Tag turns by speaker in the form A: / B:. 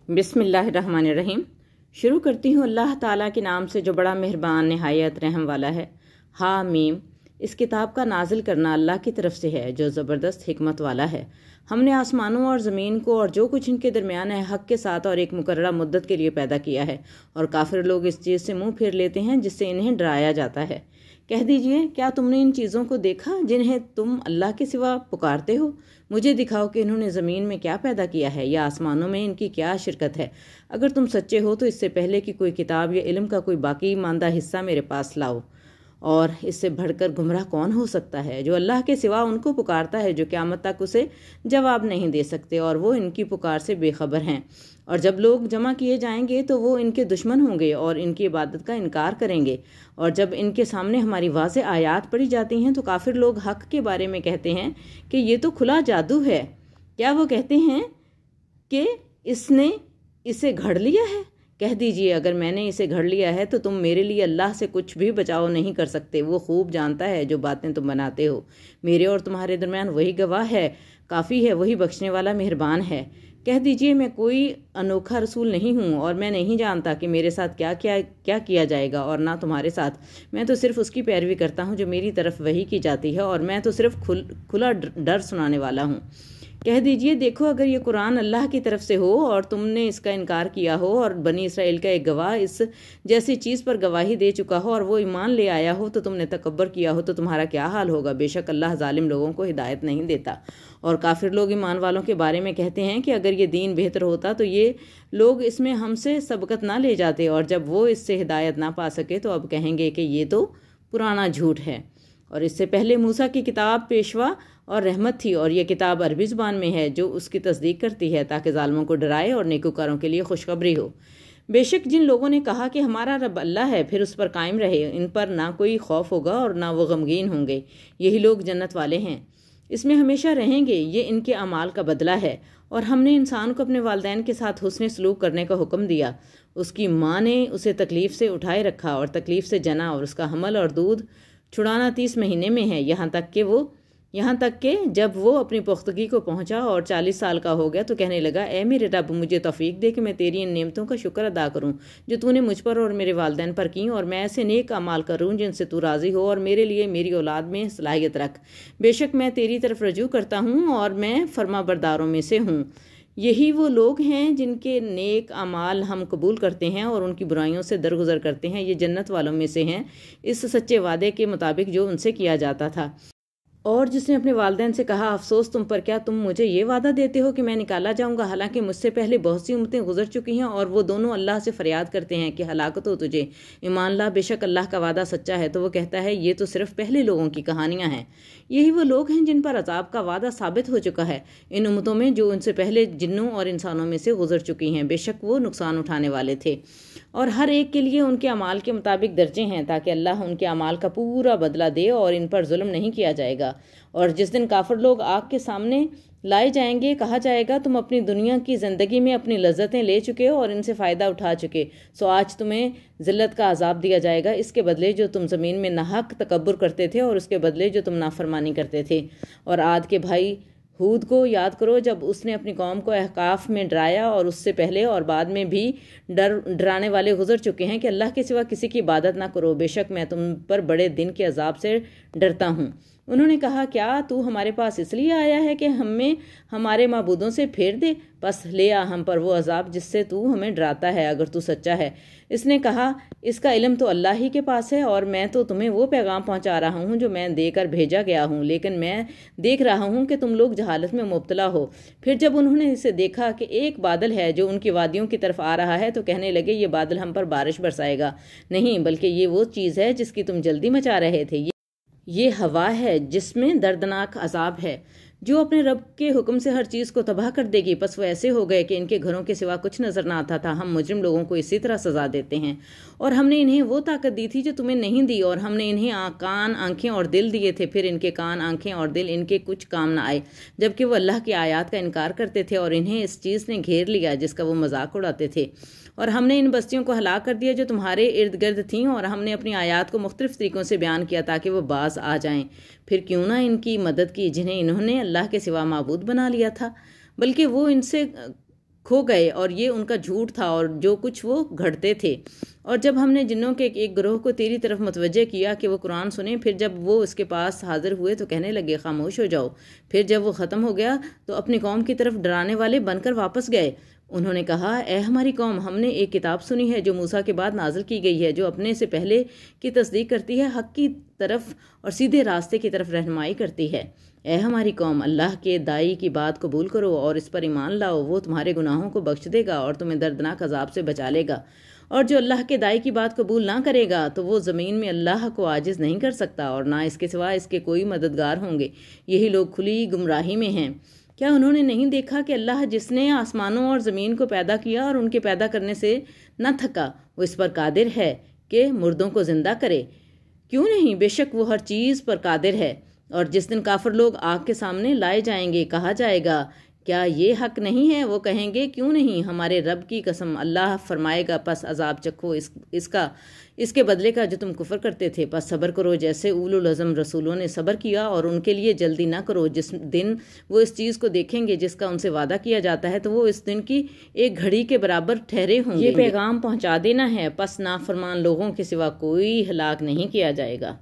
A: बिस्मिल्लाहिर्रहमानिर्रहीम। शुरू करती हूँ अल्लाह ताला के नाम से जो बड़ा मेहरबान निहायत रहम वाला है। हा मीम। इस किताब का नाजिल करना अल्लाह की तरफ से है जो ज़बरदस्त हिकमत वाला है। हमने आसमानों और ज़मीन को और जो कुछ इनके दरमियान है हक़ के साथ और एक मुकर्ररा मुद्दत के लिए पैदा किया है, और काफिर लोग इस चीज़ से मुंह फेर लेते हैं जिससे इन्हें डराया जाता है। कह दीजिए, क्या तुमने इन चीज़ों को देखा जिन्हें तुम अल्लाह के सिवा पुकारते हो? मुझे दिखाओ कि इन्होंने ज़मीन में क्या पैदा किया है या आसमानों में इनकी क्या शिरकत है। अगर तुम सच्चे हो तो इससे पहले कि कोई किताब या इल्म का कोई बाकी मानदा हिस्सा मेरे पास लाओ। और इससे बढ़कर गुमराह कौन हो सकता है जो अल्लाह के सिवा उनको पुकारता है जो क़यामत तक उसे जवाब नहीं दे सकते और वो इनकी पुकार से बेखबर हैं। और जब लोग जमा किए जाएंगे तो वो इनके दुश्मन होंगे और इनकी इबादत का इनकार करेंगे। और जब इनके सामने हमारी वाज़ेह आयात पढ़ी जाती हैं तो काफिर लोग हक़ के बारे में कहते हैं कि ये तो खुला जादू है। क्या वो कहते हैं कि इसने इसे घड़ लिया है? कह दीजिए, अगर मैंने इसे घड़ लिया है तो तुम मेरे लिए अल्लाह से कुछ भी बचाव नहीं कर सकते। वो खूब जानता है जो बातें तुम बनाते हो। मेरे और तुम्हारे दरमियान वही गवाह है, काफ़ी है, वही बख्शने वाला मेहरबान है। कह दीजिए, मैं कोई अनोखा रसूल नहीं हूँ और मैं नहीं जानता कि मेरे साथ क्या किया जाएगा और ना तुम्हारे साथ। मैं तो सिर्फ उसकी पैरवी करता हूँ जो मेरी तरफ वही की जाती है, और मैं तो सिर्फ खुला डर सुनाने वाला हूँ। कह दीजिए, देखो, अगर ये कुरान अल्लाह की तरफ से हो और तुमने इसका इनकार किया हो और बनी इसराइल का एक गवाह इस जैसी चीज़ पर गवाही दे चुका हो और वो ईमान ले आया हो तो तुमने तकब्बर किया हो तो तुम्हारा क्या हाल होगा। बेशक अल्लाह जालिम लोगों को हिदायत नहीं देता। और काफिर लोग ईमान वालों के बारे में कहते हैं कि अगर ये दीन बेहतर होता तो ये लोग इसमें हमसे सबकत ना ले जाते, और जब वो इससे हिदायत ना पा सके तो अब कहेंगे कि ये तो पुराना झूठ है। और इससे पहले मूसा की किताब पेशवा और रहमत थी, और यह किताब अरबी ज़ुबान में है जो उसकी तस्दीक करती है ताकि ज़ालिमों को डराए और नेकोकारों के लिए खुशखबरी हो। बेशक जिन लोगों ने कहा कि हमारा रब अल्लाह है फिर उस पर कायम रहे, इन पर ना कोई खौफ होगा और ना वो गमगीन होंगे। यही लोग जन्नत वाले हैं, इसमें हमेशा रहेंगे। ये इनके अमाल का बदला है। और हमने इंसान को अपने वालिदैन के साथ हुस्न सलूक करने का हुक्म दिया। उसकी माँ ने उसे तकलीफ़ से उठाए रखा और तकलीफ़ से जना, और उसका हमल और दूध छुड़ाना 30 महीने में है, यहाँ तक कि जब वो अपनी पुख्तगी को पहुंचा और 40 साल का हो गया तो कहने लगा, ए मेरे रब, मुझे तौफीक दे कि मैं तेरी इन नेमतों का शुक्र अदा करूं जो तूने मुझ पर और मेरे वालिदैन पर की, और मैं ऐसे नेक अमाल करूं जिनसे तू राज़ी हो, और मेरे लिए मेरी औलाद में सलाहियत रख। बेशक मैं तेरी तरफ रजू करता हूँ और मैं फर्मा बरदारों में से हूँ। यही वो लोग हैं जिनके नेक अमाल हम कबूल करते हैं और उनकी बुराइयों से दरगुजर करते हैं। ये जन्नत वालों में से हैं इस सच्चे वादे के मुताबिक जो उनसे किया जाता था। और जिसने अपने वालिदैन से कहा, अफसोस तुम पर, क्या तुम मुझे ये वादा देते हो कि मैं निकाला जाऊंगा, हालांकि मुझसे पहले बहुत सी उम्मतें गुजर चुकी हैं। और वो दोनों अल्लाह से फरियाद करते हैं कि हलाकत हो तुझे, ईमान ला, बेशक अल्लाह का वादा सच्चा है। तो वो कहता है, ये तो सिर्फ पहले लोगों की कहानियां हैं। यही वो लोग हैं जिन पर अजाब का वादा साबित हो चुका है इन उम्मतों में जो उनसे पहले जिन्नों और इंसानों में से गुजर चुकी हैं। बेशक वो नुकसान उठाने वाले थे, और हर एक के लिए उनके अमाल के मुताबिक दर्जे हैं ताकि अल्लाह उनके अमाल का पूरा बदला दे और इन पर जुल्म नहीं किया जाएगा। और जिस दिन काफिर लोग आग के सामने लाए जाएंगे, कहा जाएगा, तुम अपनी दुनिया की ज़िंदगी में अपनी लज्जतें ले चुके हो और इनसे फ़ायदा उठा चुके, सो आज तुम्हें ज़िल्लत का अजाब दिया जाएगा इसके बदले जो तुम ज़मीन में नाहक तकब्बुर करते थे और उसके बदले जो तुम नाफरमानी करते थे। और आद के भाई हूद को याद करो जब उसने अपनी कौम को अहकाफ में डराया, और उससे पहले और बाद में भी डराने वाले गुजर चुके हैं कि अल्लाह के सिवा किसी की इबादत ना करो, बेशक मैं तुम पर बड़े दिन के अजाब से डरता हूँ। उन्होंने कहा, क्या तू हमारे पास इसलिए आया है कि हमें हमारे माबूदों से फेर दे? बस ले आ हम पर वो अजाब जिससे तू हमें डराता है, अगर तू सच्चा है। इसने कहा, इसका इल्म तो अल्लाह ही के पास है, और मैं तो तुम्हें वो पैगाम पहुंचा रहा हूं जो मैं देकर भेजा गया हूं, लेकिन मैं देख रहा हूं कि तुम लोग जहालत में मुब्तला हो। फिर जब उन्होंने इसे देखा कि एक बादल है जो उनकी वादियों की तरफ आ रहा है तो कहने लगे, ये बादल हम पर बारिश बरसाएगा। नहीं, बल्कि ये वो चीज़ है जिसकी तुम जल्दी मचा रहे थे। ये हवा है जिसमें दर्दनाक अजाब है जो अपने रब के हुक्म से हर चीज़ को तबाह कर देगी। बस वो ऐसे हो गए कि इनके घरों के सिवा कुछ नजर ना आता था। हम मुजरिम लोगों को इसी तरह सजा देते हैं। और हमने इन्हें वो ताकत दी थी जो तुम्हें नहीं दी, और हमने इन्हें कान, आंखें और दिल दिए थे, फिर इनके कान, आंखें और दिल इनके कुछ काम ना आए जबकि वो अल्लाह की आयात का इनकार करते थे, और इन्हें इस चीज़ ने घेर लिया जिसका वो मजाक उड़ाते थे। और हमने इन बस्तियों को हलाक कर दिया जो तुम्हारे इर्द गिर्द थीं, और हमने अपनी आयात को मुख्तलिफ तरीक़ों से बयान किया ताकि वो बाज आ जाएं। फिर क्यों ना इनकी मदद की जिन्हें इन्होंने अल्लाह के सिवा माबूद बना लिया था, बल्कि वो इनसे کھو گئے اور یہ ان کا جھوٹ تھا اور جو کچھ وہ گھڑتے تھے۔ اور جب ہم نے جنوں کے ایک گروہ کو تیری طرف متوجہ کیا کہ وہ قرآن سنیں، پھر جب وہ اس کے پاس حاضر ہوئے تو کہنے لگے خاموش ہو جاؤ۔ پھر جب وہ ختم ہو گیا تو اپنی قوم کی طرف ڈرانے والے بن کر واپس گئے۔ انہوں نے کہا، اے ہماری قوم، ہم نے ایک کتاب سنی ہے جو موسیٰ کے بعد نازل کی گئی ہے، جو اپنے سے پہلے کی تصدیق کرتی ہے، حق کی طرف اور سیدھے راستے کی طرف رہنمائی کرتی ہے۔ اے ہماری قوم، اللہ کے داعی کی بات قبول کرو اور اس پر ایمان لاؤ، وہ تمہارے گناہوں کو بخش دے گا اور تمہیں دردناک عذاب سے بچا لے گا۔ اور جو اللہ کے داعی کی بات قبول نہ کرے گا تو وہ زمین میں اللہ کو عاجز نہیں کر سکتا اور نہ اس کے سوا اس کے کوئی مددگار ہوں گے۔ یہی لوگ کھلی گمراہی میں ہیں۔ کیا انہوں نے نہیں دیکھا کہ اللہ جس نے آسمانوں اور زمین کو پیدا کیا اور ان کے پیدا کرنے سے نہ تھکا، وہ اس پر قادر ہے کہ مردوں کو زندہ کرے؟ کیوں نہیں، بے شک وہ ہر چیز پر قادر ہے۔ اور جس دن کافر لوگ آگ کے سامنے لائے جائیں گے، کہا جائے گا، کیا یہ حق نہیں ہے؟ وہ کہیں گے، کیوں نہیں، ہمارے رب کی قسم۔ اللہ فرمائے گا، پس عذاب چکھو اس کے بدلے کا جو تم کفر کرتے تھے، پس صبر کرو جیسے اولو العزم رسولوں نے صبر کیا، اور ان کے لیے جلدی نہ کرو۔ جس دن وہ اس چیز کو دیکھیں گے جس کا ان سے وعدہ کیا جاتا ہے، تو وہ اس دن کی ایک گھڑی کے برابر ٹھہرے ہوں گے۔ یہ پیغام پہنچا دینا ہے، پس نافرمان لوگوں کے سوا کوئی ہلاک نہیں کیا جائے گا۔